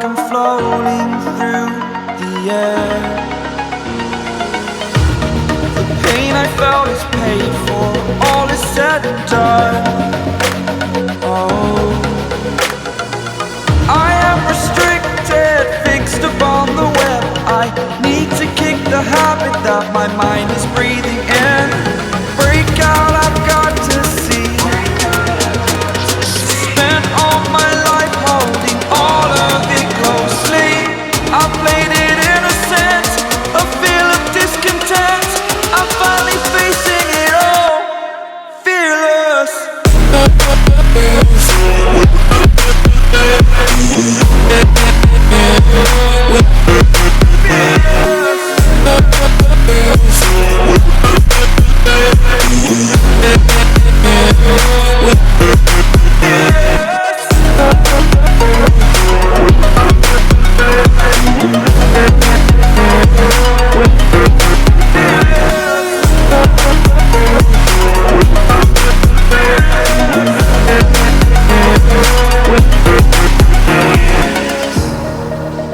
like I'm floating through the air. The pain I felt is paid for, all is said and done. Oh, I am restricted, fixed upon the web. I need to kick the habit that my mind is breathing in. Break out, I've got to see. Spent all my life holding all of it closely. I played it innocent, a feel of discontent. I'm finally facing it all, fearless.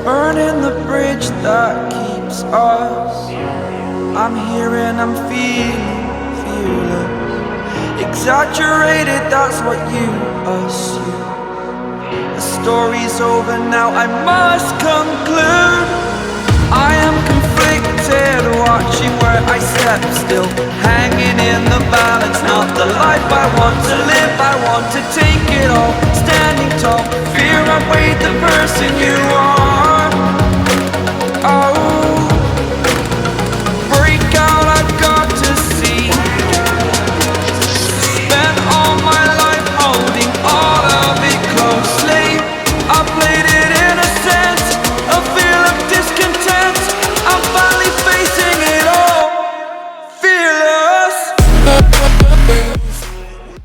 Burning the bridge that keeps us. I'm here and I'm feeling fearless. Exaggerated, that's what you assume. The story's over now, I must conclude. I am conflicted, watching where I step still, hanging in the balance. Not the life I want to live, I want to take it all. Standing tall, fear I weighed the person you